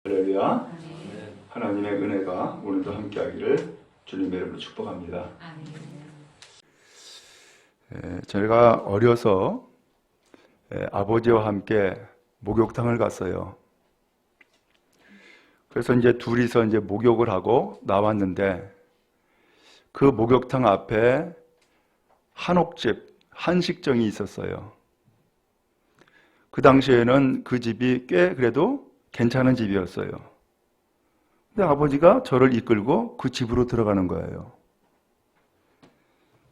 할렐루야. 하나님의 은혜가 오늘도 함께하기를 주님의 이름으로 축복합니다. 제가 어려서 아버지와 함께 목욕탕을 갔어요. 그래서 이제 둘이서 이제 목욕을 하고 나왔는데, 그 목욕탕 앞에 한옥집, 한식정이 있었어요. 그 당시에는 그 집이 꽤 그래도 괜찮은 집이었어요. 근데 아버지가 저를 이끌고 그 집으로 들어가는 거예요.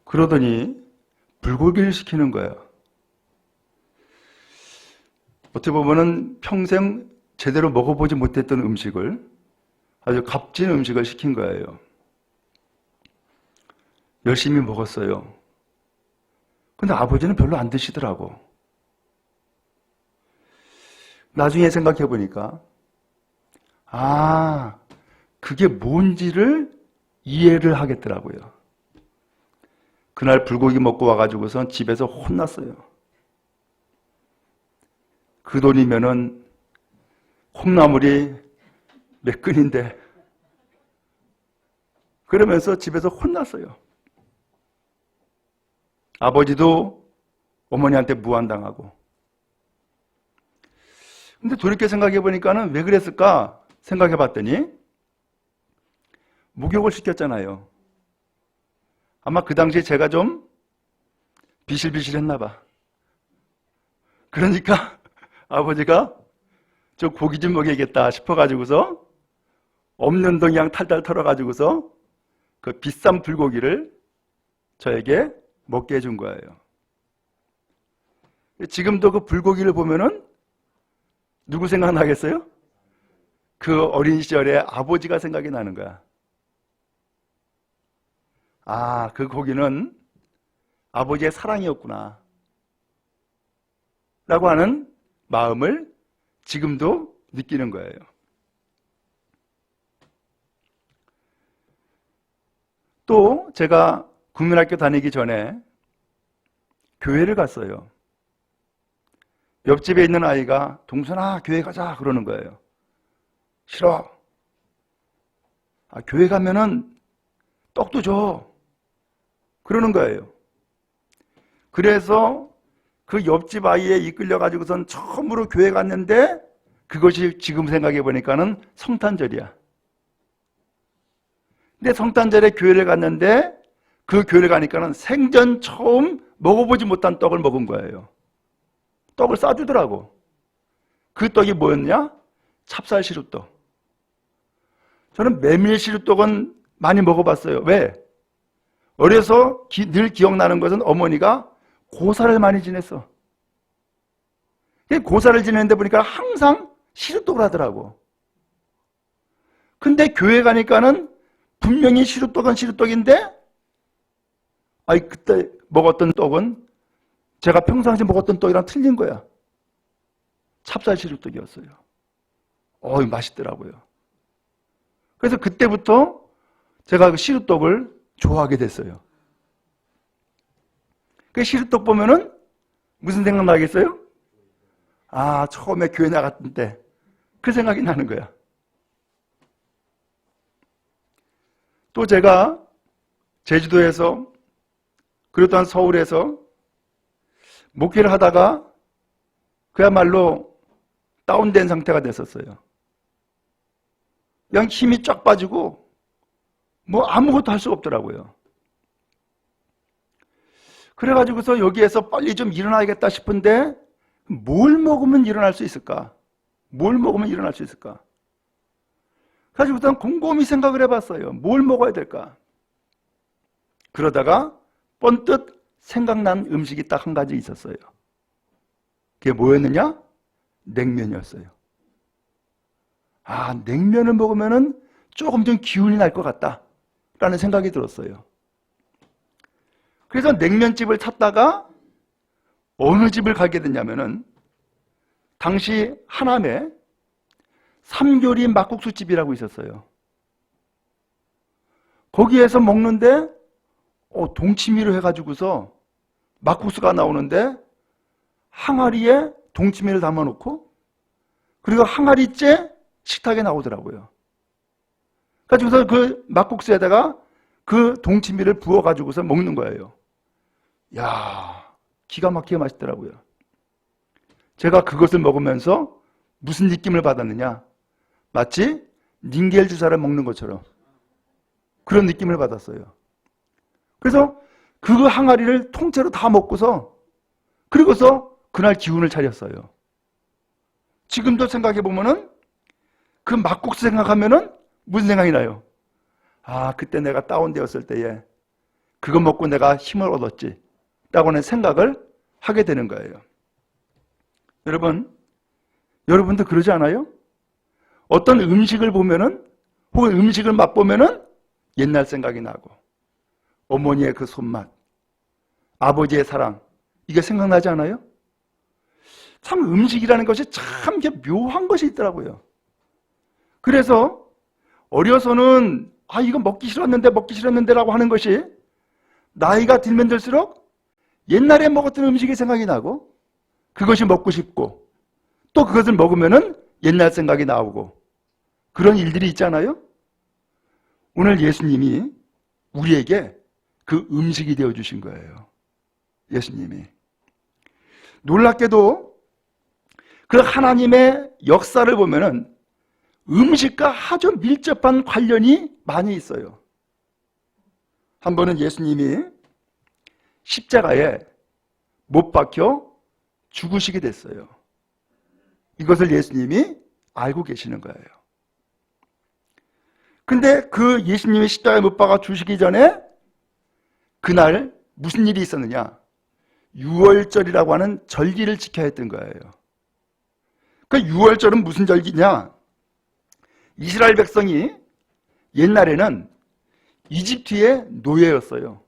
그러더니 불고기를 시키는 거예요. 어떻게 보면은 평생 제대로 먹어보지 못했던 음식을, 아주 값진 음식을 시킨 거예요. 열심히 먹었어요. 근데 아버지는 별로 안 드시더라고. 나중에 생각해 보니까, 그게 뭔지를 이해를 하겠더라고요. 그날 불고기 먹고 와가지고선 집에서 혼났어요. 그 돈이면은 콩나물이 몇 근인데, 그러면서 집에서 혼났어요. 아버지도 어머니한테 무안당하고. 근데 돌이켜 생각해 보니까는 왜 그랬을까 생각해 봤더니, 목욕을 시켰잖아요. 아마 그 당시에 제가 좀 비실비실했나 봐. 그러니까 아버지가 저 고기 좀 먹여야겠다 싶어가지고서 없는 돈 그냥 탈탈 털어가지고서 그 비싼 불고기를 저에게 먹게 해준 거예요. 지금도 그 불고기를 보면은 누구 생각나겠어요? 그 어린 시절에 아버지가 생각이 나는 거야. 그 고기는 아버지의 사랑이었구나 라고 하는 마음을 지금도 느끼는 거예요. 또 제가 국민학교 다니기 전에 교회를 갔어요. 옆집에 있는 아이가 동선아 교회 가자 그러는 거예요. 싫어. 교회 가면은 떡도 줘 그러는 거예요. 그래서 그 옆집 아이에 이끌려 가지고선 처음으로 교회 갔는데, 그것이 지금 생각해 보니까는 성탄절이야. 근데 성탄절에 교회를 갔는데, 그 교회를 가니까는 생전 처음 먹어보지 못한 떡을 먹은 거예요. 떡을 싸주더라고. 그 떡이 뭐였냐? 찹쌀 시루떡. 저는 메밀 시루떡은 많이 먹어봤어요. 왜? 어려서 늘 기억나는 것은 어머니가 고사를 많이 지냈어. 고사를 지내는데 보니까 항상 시루떡을 하더라고. 근데 교회 가니까는 분명히 시루떡은 시루떡인데, 그때 먹었던 떡은 제가 평상시 먹었던 떡이랑 틀린 거야. 찹쌀 시루떡이었어요. 맛있더라고요. 그래서 그때부터 제가 그 시루떡을 좋아하게 됐어요. 그 시루떡 보면은 무슨 생각 나겠어요? 처음에 교회 나갔을 때 그 생각이 나는 거야. 또 제가 제주도에서, 그리고 또한 서울에서 목회를 하다가 그야말로 다운된 상태가 됐었어요. 그냥 힘이 쫙 빠지고 아무것도 할 수가 없더라고요. 그래가지고서 여기에서 빨리 좀 일어나야겠다 싶은데, 뭘 먹으면 일어날 수 있을까? 뭘 먹으면 일어날 수 있을까? 가지고선 곰곰이 생각을 해봤어요. 뭘 먹어야 될까? 그러다가 번뜩 생각난 음식이 딱 한 가지 있었어요. 그게 뭐였느냐? 냉면이었어요. 냉면을 먹으면은 조금 좀 기운이 날 것 같다 라는 생각이 들었어요. 그래서 냉면집을 찾다가 어느 집을 가게 됐냐면은, 당시 하남에 삼교리 막국수집이라고 있었어요. 거기에서 먹는데 동치미로 해가지고서 막국수가 나오는데 항아리에 동치미를 담아놓고 그리고 항아리째 식탁에 나오더라고요. 그래서 그 막국수에다가 그 동치미를 부어가지고서 먹는 거예요. 야, 기가 막히게 맛있더라고요. 제가 그것을 먹으면서 무슨 느낌을 받았느냐? 마치 닌겔 주사를 먹는 것처럼 그런 느낌을 받았어요. 그래서 그 항아리를 통째로 다 먹고서 그리고서 그날 기운을 차렸어요. 지금도 생각해 보면은 그 막국수 생각하면은 무슨 생각이 나요? 아, 그때 내가 다운되었을 때에 그거 먹고 내가 힘을 얻었지 라고 하는 생각을 하게 되는 거예요. 여러분도 그러지 않아요? 어떤 음식을 보면은 혹은 음식을 맛보면은 옛날 생각이 나고 어머니의 그 손맛, 아버지의 사랑, 이게 생각나지 않아요? 참 음식이라는 것이 참 묘한 것이 있더라고요. 그래서 어려서는 이거 먹기 싫었는데 라고 하는 것이 나이가 들면 들수록 옛날에 먹었던 음식이 생각이 나고 그것이 먹고 싶고 또 그것을 먹으면은 옛날 생각이 나오고 그런 일들이 있잖아요. 오늘 예수님이 우리에게 그 음식이 되어주신 거예요. 예수님이. 놀랍게도 그 하나님의 역사를 보면은 음식과 아주 밀접한 관련이 많이 있어요. 한 번은 예수님이 십자가에 못 박혀 죽으시게 됐어요. 이것을 예수님이 알고 계시는 거예요. 근데 그 예수님이 십자가에 못 박아 죽으시기 전에 그날 무슨 일이 있었느냐? 유월절이라고 하는 절기를 지켜야 했던 거예요. 그 유월절은 무슨 절기냐? 이스라엘 백성이 옛날에는 이집트의 노예였어요.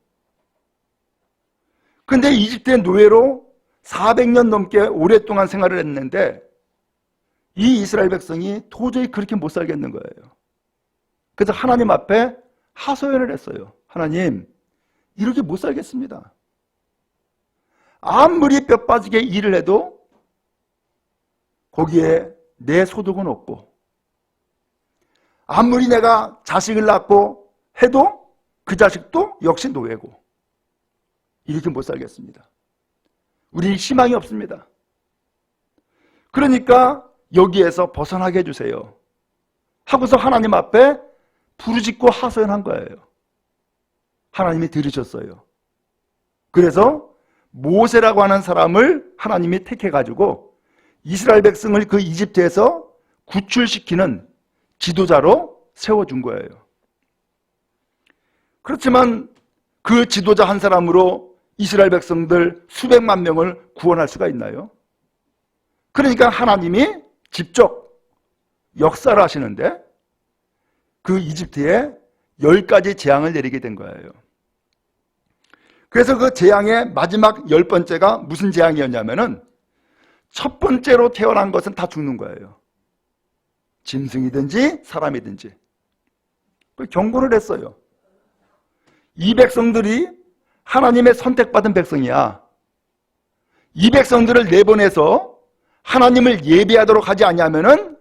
근데 이집트의 노예로 400년 넘게 오랫동안 생활을 했는데 이 이스라엘 백성이 도저히 그렇게 못 살겠는 거예요. 그래서 하나님 앞에 하소연을 했어요. 하나님, 이렇게 못 살겠습니다. 아무리 뼈 빠지게 일을 해도 거기에 내 소득은 없고 아무리 내가 자식을 낳고 해도 그 자식도 역시 노예고 이렇게 못 살겠습니다. 우리는 희망이 없습니다. 그러니까 여기에서 벗어나게 해주세요 하고서 하나님 앞에 부르짖고 하소연한 거예요. 하나님이 들으셨어요. 그래서 모세라고 하는 사람을 하나님이 택해가지고 이스라엘 백성을 그 이집트에서 구출시키는 지도자로 세워준 거예요. 그렇지만 그 지도자 한 사람으로 이스라엘 백성들 수백만 명을 구원할 수가 있나요? 그러니까 하나님이 직접 역사를 하시는데 그 이집트에 10가지 재앙을 내리게 된 거예요. 그래서 그 재앙의 마지막 10번째가 무슨 재앙이었냐면은 첫 번째로 태어난 것은 다 죽는 거예요. 짐승이든지 사람이든지. 경고를 했어요. 이 백성들이 하나님의 선택받은 백성이야. 이 백성들을 내보내서 하나님을 예배하도록 하지 않냐면은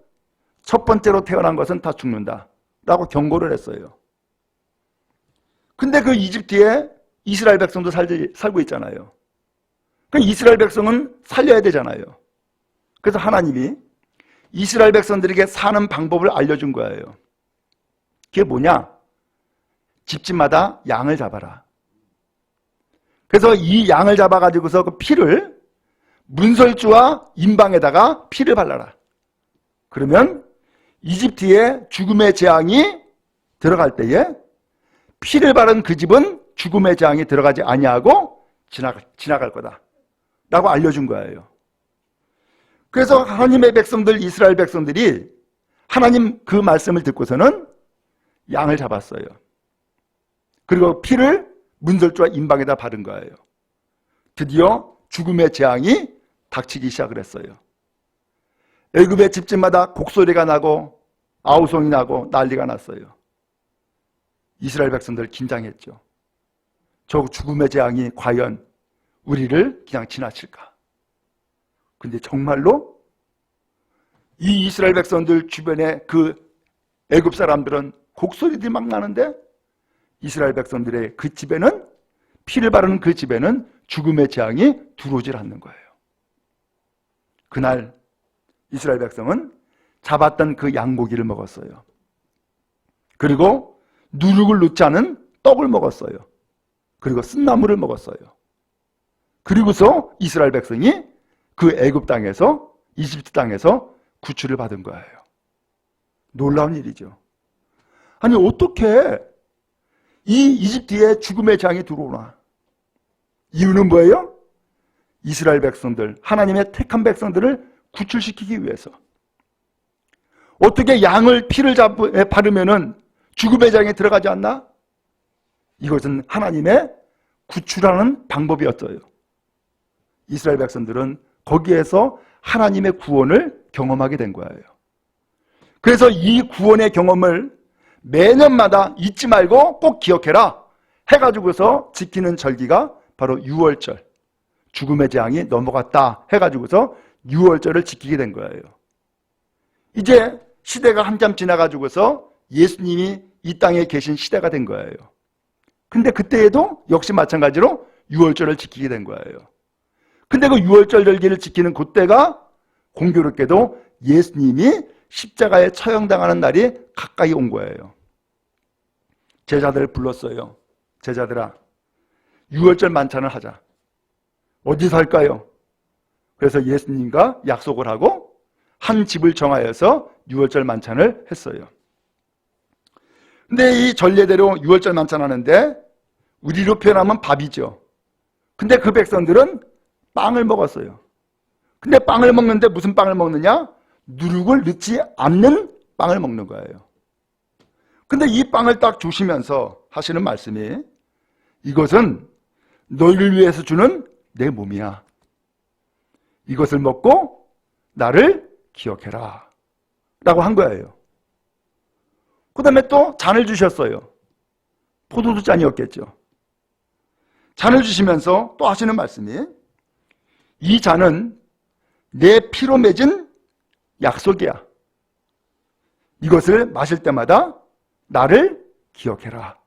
첫 번째로 태어난 것은 다 죽는다 라고 경고를 했어요. 근데 그 이집트에 이스라엘 백성도 살고 있잖아요. 그 이스라엘 백성은 살려야 되잖아요. 그래서 하나님이 이스라엘 백성들에게 사는 방법을 알려준 거예요. 그게 뭐냐? 집집마다 양을 잡아라. 그래서 이 양을 잡아가지고서 그 피를 문설주와 임방에다가 피를 발라라. 그러면 이집트에 죽음의 재앙이 들어갈 때에 피를 바른 그 집은 죽음의 재앙이 들어가지 아니하고 지나갈 거다 라고 알려준 거예요. 그래서 하나님의 백성들, 이스라엘 백성들이 하나님 그 말씀을 듣고서는 양을 잡았어요. 그리고 피를 문설주와 임방에다 바른 거예요. 드디어 죽음의 재앙이 닥치기 시작을 했어요. 애굽의 집집마다 곡소리가 나고 아우성이 나고 난리가 났어요. 이스라엘 백성들 긴장했죠. 저 죽음의 재앙이 과연 우리를 그냥 지나칠까? 근데 정말로 이 이스라엘 백성들 주변에 그 애굽 사람들은 곡소리들이 막 나는데 이스라엘 백성들의 그 집에는, 피를 바르는 그 집에는 죽음의 재앙이 들어오질 않는 거예요. 그날 이스라엘 백성은 잡았던 그 양고기를 먹었어요. 그리고 누룩을 넣지 않은 떡을 먹었어요. 그리고 쓴나물을 먹었어요. 그리고서 이스라엘 백성이 그 애굽 땅에서, 이집트 땅에서 구출을 받은 거예요. 놀라운 일이죠. 아니 어떻게 이 이집트에 죽음의 재앙이 들어오나? 이유는 뭐예요? 이스라엘 백성들, 하나님의 택한 백성들을 구출시키기 위해서. 어떻게 양을 피를 바르면은 죽음의 재앙에 들어가지 않나? 이것은 하나님의 구출하는 방법이었어요. 이스라엘 백성들은 거기에서 하나님의 구원을 경험하게 된 거예요. 그래서 이 구원의 경험을 매년마다 잊지 말고 꼭 기억해라 해가지고서 지키는 절기가 바로 유월절, 죽음의 재앙이 넘어갔다 해가지고서 유월절을 지키게 된 거예요. 이제 시대가 한참 지나가지고서 예수님이 이 땅에 계신 시대가 된 거예요. 근데 그때에도 역시 마찬가지로 유월절을 지키게 된 거예요. 근데 그 유월절 절기를 지키는 그때가 공교롭게도 예수님이 십자가에 처형당하는 날이 가까이 온 거예요. 제자들을 불렀어요. 제자들아, 유월절 만찬을 하자. 어디서 할까요? 그래서 예수님과 약속을 하고 한 집을 정하여서 유월절 만찬을 했어요. 근데 이 전례대로 유월절 만찬 하는데 우리로 표현하면 밥이죠. 근데 그 백성들은 빵을 먹었어요. 근데 빵을 먹는데 무슨 빵을 먹느냐? 누룩을 넣지 않는 빵을 먹는 거예요. 근데 이 빵을 딱 주시면서 하시는 말씀이, 이것은 너희를 위해서 주는 내 몸이야. 이것을 먹고 나를 기억해라 라고 한 거예요. 그 다음에 또 잔을 주셨어요. 포도주 잔이었겠죠. 잔을 주시면서 또 하시는 말씀이, 이 잔은 내 피로 맺은 약속이야. 이것을 마실 때마다 나를 기억해라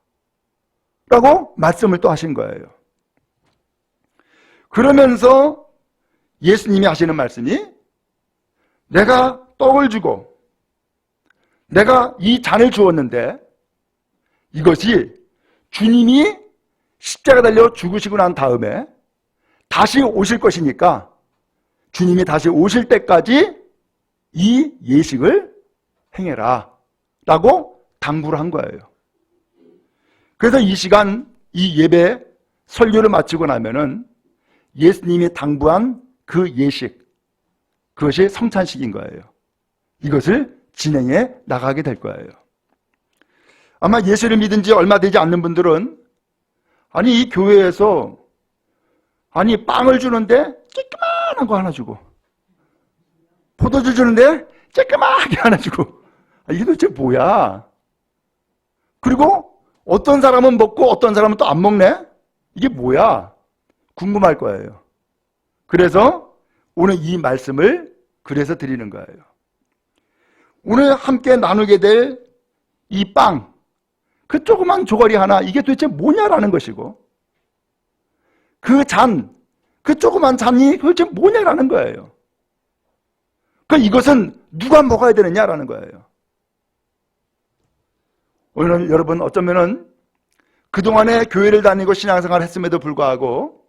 라고 말씀을 또 하신 거예요. 그러면서 예수님이 하시는 말씀이, 내가 떡을 주고 내가 이 잔을 주었는데 이것이 주님이 십자가 달려 죽으시고 난 다음에 다시 오실 것이니까 주님이 다시 오실 때까지 이 예식을 행해라 라고 당부를 한 거예요. 그래서 이 시간 이 예배 설교를 마치고 나면은 예수님이 당부한 그 예식, 그것이 성찬식인 거예요. 이것을 진행해 나가게 될 거예요. 아마 예수를 믿은 지 얼마 되지 않는 분들은, 아니 이 교회에서 아니 빵을 주는데 쬐끄만한 거 하나 주고, 포도주 주는데 쬐끄맣게 하나 주고, 이게 도대체 뭐야? 그리고 어떤 사람은 먹고 어떤 사람은 또 안 먹네? 이게 뭐야? 궁금할 거예요. 그래서 오늘 이 말씀을 그래서 드리는 거예요. 오늘 함께 나누게 될 이 빵, 그 조그만 조가리 하나, 이게 도대체 뭐냐라는 것이고, 그 잔, 그 조그만 잔이 도대체 뭐냐라는 거예요. 그러니까 이것은 누가 먹어야 되느냐라는 거예요. 오늘 여러분 어쩌면은 그동안에 교회를 다니고 신앙생활을 했음에도 불구하고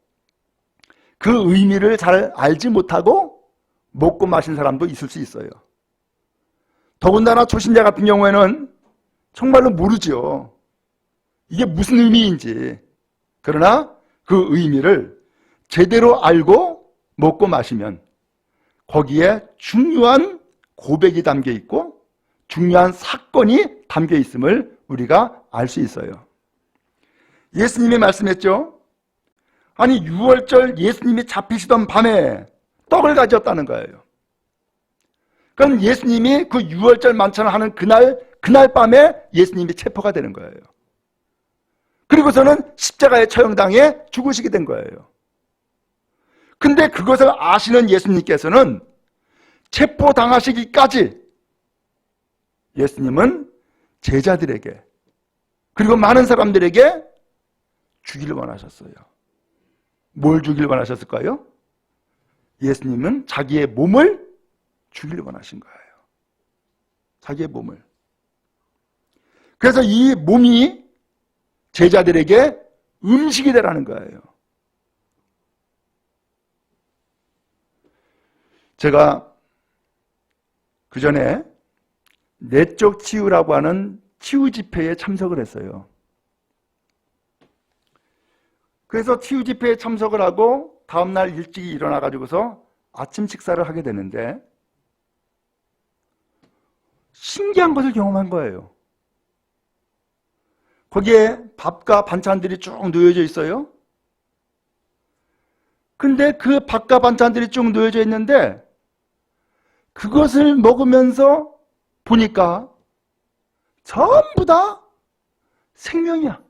그 의미를 잘 알지 못하고 먹고 마신 사람도 있을 수 있어요. 더군다나 초신자 같은 경우에는 정말로 모르죠. 이게 무슨 의미인지. 그러나 그 의미를 제대로 알고 먹고 마시면 거기에 중요한 고백이 담겨 있고 중요한 사건이 담겨 있음을 우리가 알 수 있어요. 예수님이 말씀했죠. 아니 유월절 예수님이 잡히시던 밤에 떡을 가졌다는 거예요. 그럼 예수님이 그 유월절 만찬을 하는 그날 밤에 예수님이 체포가 되는 거예요. 그리고서는 십자가에 처형당해 죽으시게 된 거예요. 근데 그것을 아시는 예수님께서는 체포당하시기까지 예수님은 제자들에게 그리고 많은 사람들에게 주기를 원하셨어요. 뭘 주기를 원하셨을까요? 예수님은 자기의 몸을 주기를 원하신 거예요. 자기의 몸을. 그래서 이 몸이 제자들에게 음식이 되라는 거예요. 제가 그 전에 내적 치유라고 하는 치유 집회에 참석을 했어요. 그래서 치유 집회에 참석을 하고 다음날 일찍 일어나가지고서 아침 식사를 하게 되는데 신기한 것을 경험한 거예요. 거기에 밥과 반찬들이 쭉 놓여져 있어요. 근데 그 밥과 반찬들이 쭉 놓여져 있는데 그것을 먹으면서 보니까 전부 다 생명이야.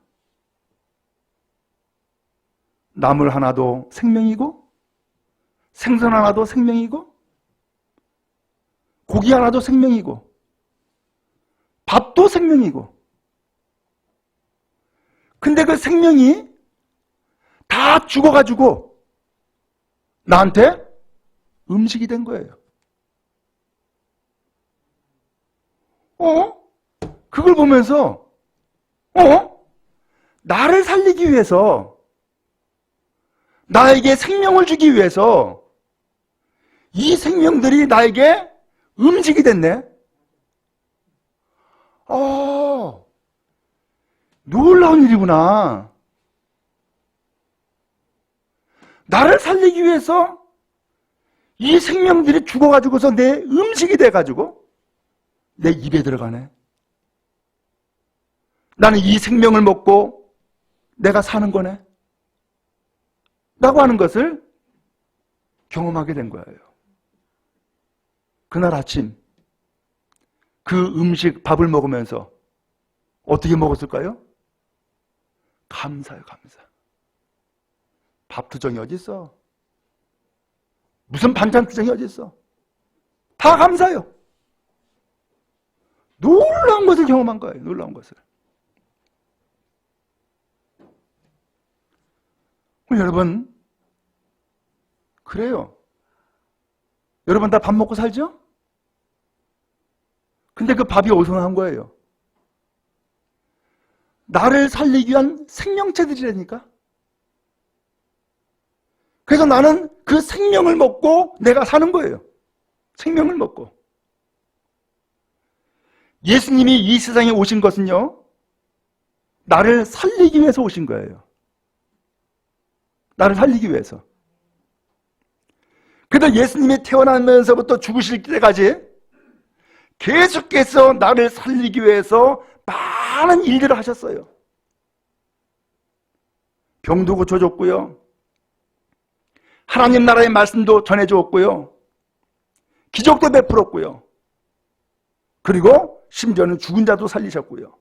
나물 하나도 생명이고 생선 하나도 생명이고 고기 하나도 생명이고 밥도 생명이고 근데 그 생명이 다 죽어가지고 나한테 음식이 된 거예요. 그걸 보면서 나를 살리기 위해서 나에게 생명을 주기 위해서 이 생명들이 나에게 음식이 됐네. 놀라운 일이구나. 나를 살리기 위해서 이 생명들이 죽어가지고서 내 음식이 돼가지고 내 입에 들어가네. 나는 이 생명을 먹고 내가 사는 거네. 라고 하는 것을 경험하게 된 거예요. 그날 아침 그 음식, 밥을 먹으면서 어떻게 먹었을까요? 감사요, 감사. 밥투정이 어디 있어? 무슨 반찬투정이 어디 있어? 다 감사요. 놀라운 것을 경험한 거예요. 놀라운 것을. 여러분, 그래요. 여러분 다 밥 먹고 살죠? 근데 그 밥이 어디서 나온 거예요? 나를 살리기 위한 생명체들이라니까. 그래서 나는 그 생명을 먹고 내가 사는 거예요. 생명을 먹고. 예수님이 이 세상에 오신 것은요, 나를 살리기 위해서 오신 거예요. 나를 살리기 위해서. 그래서 예수님이 태어나면서부터 죽으실 때까지 계속해서 나를 살리기 위해서 많은 일들을 하셨어요. 병도 고쳐줬고요. 하나님 나라의 말씀도 전해주었고요. 기적도 베풀었고요. 그리고 심지어는 죽은 자도 살리셨고요.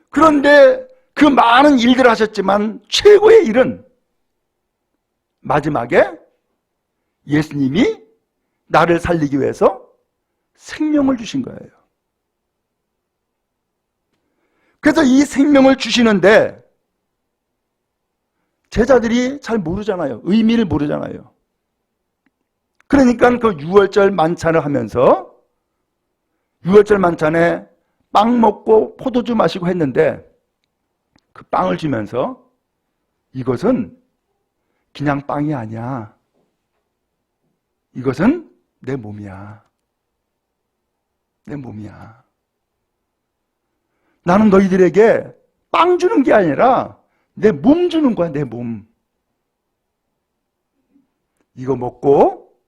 그런데 그 많은 일들을 하셨지만 최고의 일은 마지막에 예수님이 나를 살리기 위해서 생명을 주신 거예요. 그래서 이 생명을 주시는데 제자들이 잘 모르잖아요. 의미를 모르잖아요. 그러니까 그 유월절 만찬을 하면서 유월절 만찬에 빵 먹고 포도주 마시고 했는데 그 빵을 주면서 이것은 그냥 빵이 아니야. 이것은 내 몸이야. 내 몸이야. 나는 너희들에게 빵 주는 게 아니라 내 몸 주는 거야, 내 몸. 이거 먹고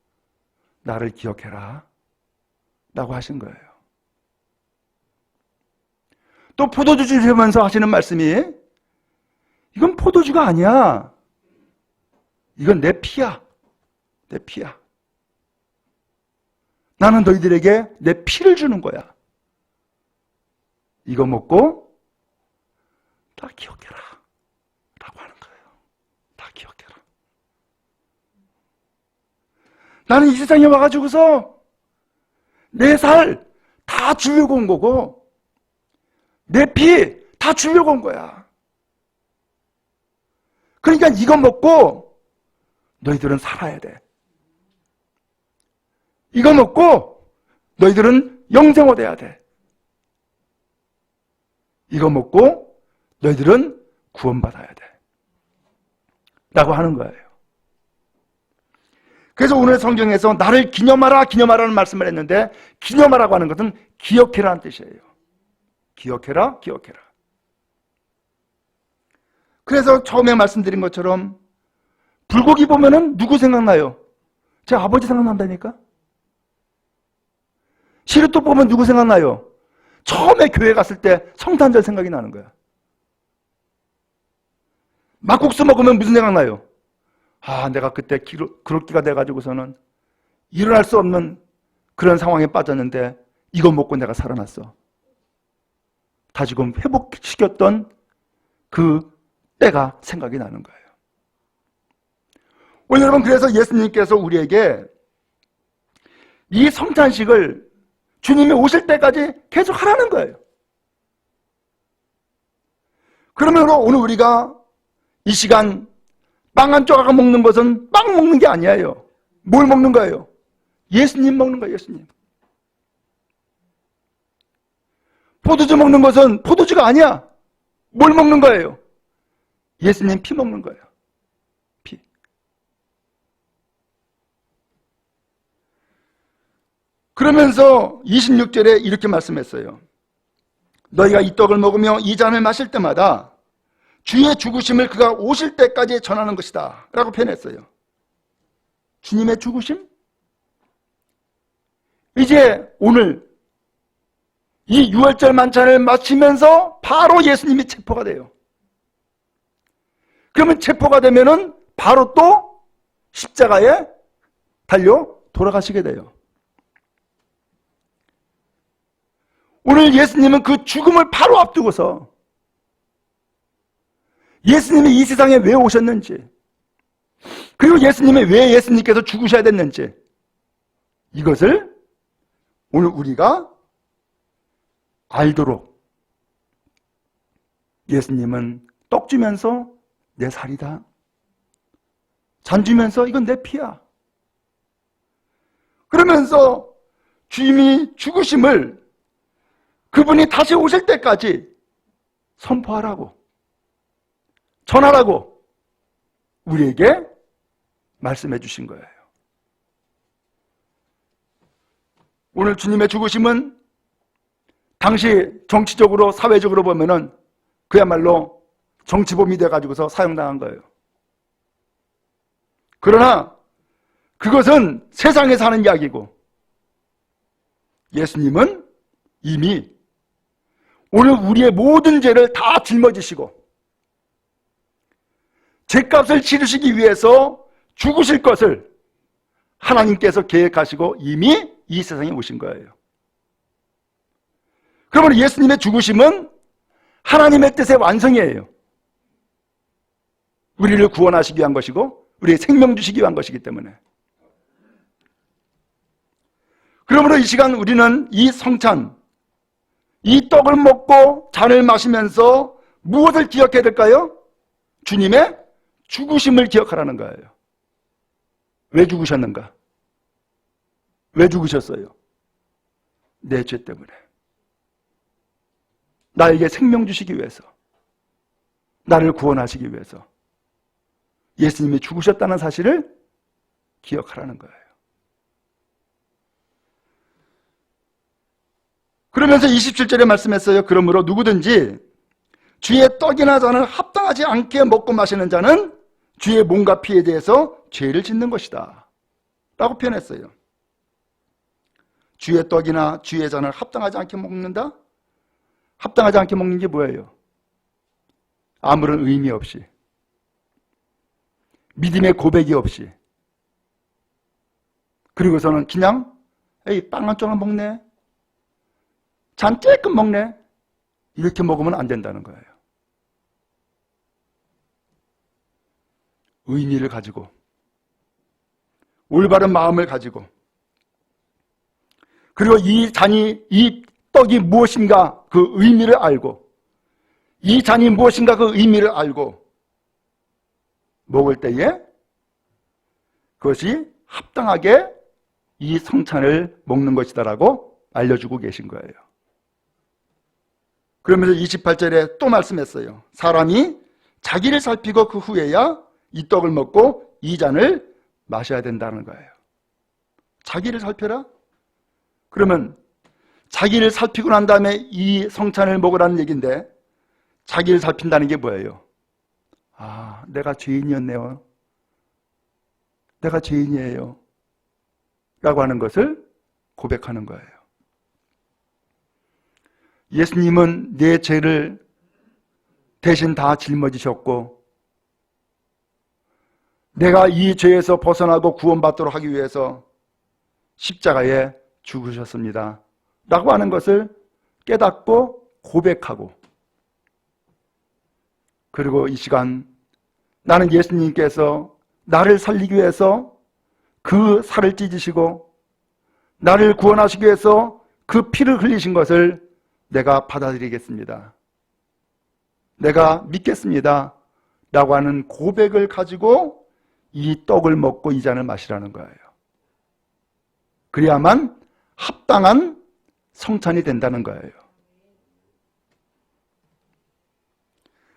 나를 기억해라. 라고 하신 거예요. 또 포도주 주시면서 하시는 말씀이 이건 포도주가 아니야. 이건 내 피야. 내 피야. 나는 너희들에게 내 피를 주는 거야. 이거 먹고 다 기억해라 라고 하는 거예요. 다 기억해라. 나는 이 세상에 와가지고서 내 살 다 주려고 온 거고 내 피 다 주려고 온 거야. 그러니까 이거 먹고 너희들은 살아야 돼. 이거 먹고 너희들은 영생어 돼야 돼. 이거 먹고 너희들은 구원받아야 돼. 라고 하는 거예요. 그래서 오늘 성경에서 나를 기념하라, 기념하라는 말씀을 했는데 기념하라고 하는 것은 기억해라는 뜻이에요. 기억해라, 기억해라. 그래서 처음에 말씀드린 것처럼 불고기 보면은 누구 생각나요? 제 아버지 생각난다니까? 시루떡 보면 누구 생각나요? 처음에 교회 갔을 때 성탄절 생각이 나는 거야. 막국수 먹으면 무슨 생각나요? 아, 내가 그때 그릇기가 돼가지고서는 일어날 수 없는 그런 상황에 빠졌는데 이거 먹고 내가 살아났어. 다시금 회복시켰던 그 때가 생각이 나는 거예요. 오늘 여러분, 그래서 예수님께서 우리에게 이 성탄식을 주님이 오실 때까지 계속 하라는 거예요. 그러면 오늘 우리가 이 시간 빵 한 조각 먹는 것은 빵 먹는 게 아니에요. 뭘 먹는 거예요? 예수님 먹는 거예요. 예수님. 포도주 먹는 것은 포도주가 아니야. 뭘 먹는 거예요? 예수님 피 먹는 거예요. 피. 그러면서 26절에 이렇게 말씀했어요. 너희가 이 떡을 먹으며 이 잔을 마실 때마다 주의 죽으심을 그가 오실 때까지 전하는 것이다 라고 표현했어요. 주님의 죽으심? 이제 오늘 이 6월절 만찬을 마치면서 바로 예수님이 체포가 돼요. 그러면 체포가 되면은 바로 또 십자가에 달려 돌아가시게 돼요. 오늘 예수님은 그 죽음을 바로 앞두고서 예수님이 이 세상에 왜 오셨는지, 그리고 예수님이 왜 예수님께서 죽으셔야 됐는지, 이것을 오늘 우리가 알도록 예수님은 떡 주면서 내 살이다, 잔 주면서 이건 내 피야, 그러면서 주님이 죽으심을 그분이 다시 오실 때까지 선포하라고, 전하라고 우리에게 말씀해 주신 거예요. 오늘 주님의 죽으심은 당시 정치적으로, 사회적으로 보면은 그야말로 정치범이 돼가지고서 사용당한 거예요. 그러나 그것은 세상에서 하는 이야기고, 예수님은 이미 오늘 우리의 모든 죄를 다 짊어지시고 죄값을 치르시기 위해서 죽으실 것을 하나님께서 계획하시고 이미 이 세상에 오신 거예요. 그러면 예수님의 죽으심은 하나님의 뜻의 완성이에요. 우리를 구원하시기 위한 것이고 우리의 생명 주시기 위한 것이기 때문에. 그러므로 이 시간 우리는 이 성찬, 이 떡을 먹고 잔을 마시면서 무엇을 기억해야 될까요? 주님의 죽으심을 기억하라는 거예요. 왜 죽으셨는가? 왜 죽으셨어요? 내 죄 때문에. 나에게 생명 주시기 위해서, 나를 구원하시기 위해서 예수님이 죽으셨다는 사실을 기억하라는 거예요. 그러면서 27절에 말씀했어요. 그러므로 누구든지 주의 떡이나 잔을 합당하지 않게 먹고 마시는 자는 주의 몸과 피에 대해서 죄를 짓는 것이다 라고 표현했어요. 주의 떡이나 주의 잔을 합당하지 않게 먹는다? 합당하지 않게 먹는 게 뭐예요? 아무런 의미 없이, 믿음의 고백이 없이, 그리고서는 그냥 에이, 빵 한 조각 먹네, 잔 쬐끔 먹네, 이렇게 먹으면 안 된다는 거예요. 의미를 가지고, 올바른 마음을 가지고, 그리고 이 떡이 무엇인가 그 의미를 알고, 이 잔이 무엇인가 그 의미를 알고 먹을 때에 그것이 합당하게 이 성찬을 먹는 것이다라고 알려주고 계신 거예요. 그러면서 28절에 또 말씀했어요. 사람이 자기를 살피고 그 후에야 이 떡을 먹고 이 잔을 마셔야 된다는 거예요. 자기를 살펴라? 그러면 자기를 살피고 난 다음에 이 성찬을 먹으라는 얘기인데, 자기를 살핀다는 게 뭐예요? 아, 내가 죄인이었네요. 내가 죄인이에요. 라고 하는 것을 고백하는 거예요. 예수님은 내 죄를 대신 다 짊어지셨고, 내가 이 죄에서 벗어나고 구원받도록 하기 위해서 십자가에 죽으셨습니다. 라고 하는 것을 깨닫고 고백하고, 그리고 이 시간 나는 예수님께서 나를 살리기 위해서 그 살을 찢으시고 나를 구원하시기 위해서 그 피를 흘리신 것을 내가 받아들이겠습니다. 내가 믿겠습니다. 라고 하는 고백을 가지고 이 떡을 먹고 이 잔을 마시라는 거예요. 그래야만 합당한 성찬이 된다는 거예요.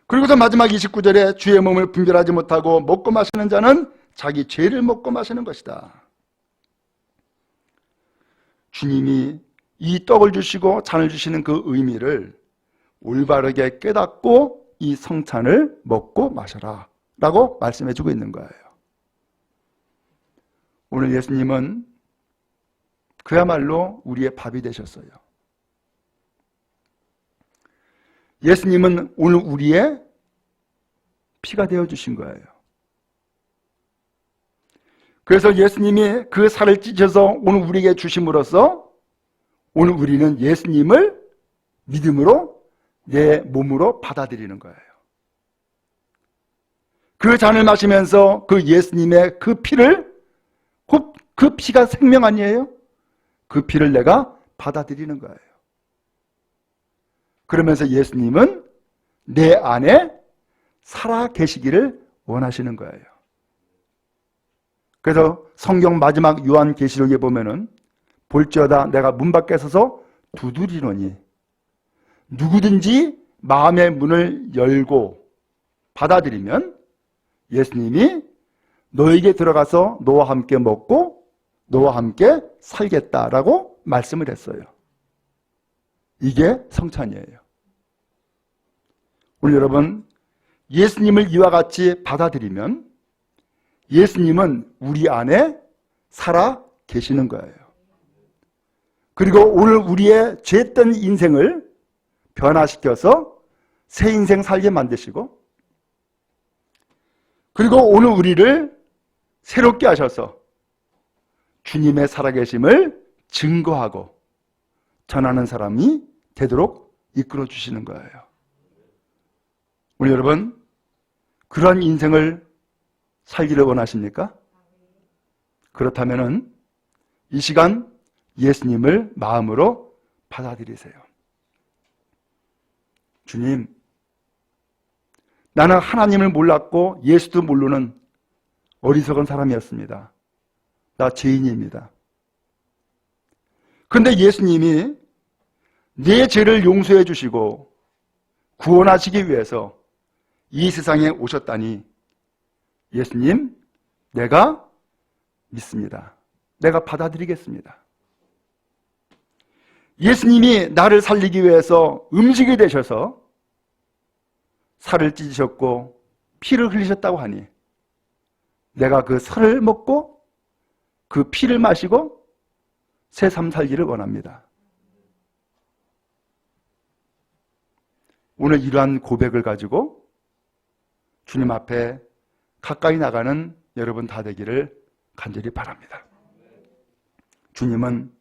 그리고서 마지막 29절에 주의 몸을 분별하지 못하고 먹고 마시는 자는 자기 죄를 먹고 마시는 것이다. 주님이 이 떡을 주시고 잔을 주시는 그 의미를 올바르게 깨닫고 이 성찬을 먹고 마셔라 라고 말씀해주고 있는 거예요. 오늘 예수님은 그야말로 우리의 밥이 되셨어요. 예수님은 오늘 우리의 피가 되어주신 거예요. 그래서 예수님이 그 살을 찢어서 오늘 우리에게 주심으로써 오늘 우리는 예수님을 믿음으로 내 몸으로 받아들이는 거예요. 그 잔을 마시면서 그 예수님의 그 피를, 그 피가 생명 아니에요? 그 피를 내가 받아들이는 거예요. 그러면서 예수님은 내 안에 살아 계시기를 원하시는 거예요. 그래서 성경 마지막 요한계시록에 보면은 볼지어다 내가 문 밖에 서서 두드리노니 누구든지 마음의 문을 열고 받아들이면 예수님이 너에게 들어가서 너와 함께 먹고 너와 함께 살겠다라고 말씀을 했어요. 이게 성찬이에요. 우리 여러분, 예수님을 이와 같이 받아들이면 예수님은 우리 안에 살아 계시는 거예요. 그리고 오늘 우리의 죄된 인생을 변화시켜서 새 인생 살게 만드시고, 그리고 오늘 우리를 새롭게 하셔서 주님의 살아계심을 증거하고 전하는 사람이 되도록 이끌어 주시는 거예요. 우리 여러분, 그러한 인생을 살기를 원하십니까? 그렇다면 이 시간 예수님을 마음으로 받아들이세요. 주님, 나는 하나님을 몰랐고 예수도 모르는 어리석은 사람이었습니다. 나 죄인입니다. 그런데 예수님이 내 죄를 용서해 주시고 구원하시기 위해서 이 세상에 오셨다니, 예수님, 내가 믿습니다. 내가 받아들이겠습니다. 예수님이 나를 살리기 위해서 음식이 되셔서 살을 찢으셨고 피를 흘리셨다고 하니 내가 그 살을 먹고 그 피를 마시고 새 삶 살기를 원합니다. 오늘 이러한 고백을 가지고 주님 앞에 가까이 나가는 여러분 다 되기를 간절히 바랍니다. 주님은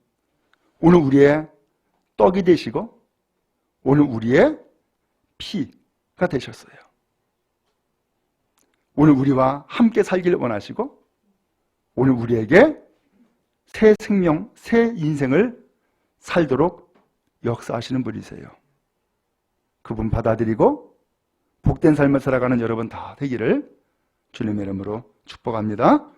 오늘 우리의 떡이 되시고 오늘 우리의 피가 되셨어요. 오늘 우리와 함께 살기를 원하시고 오늘 우리에게 새 생명, 새 인생을 살도록 역사하시는 분이세요. 그분 받아들이고 복된 삶을 살아가는 여러분 다 되기를 주님의 이름으로 축복합니다.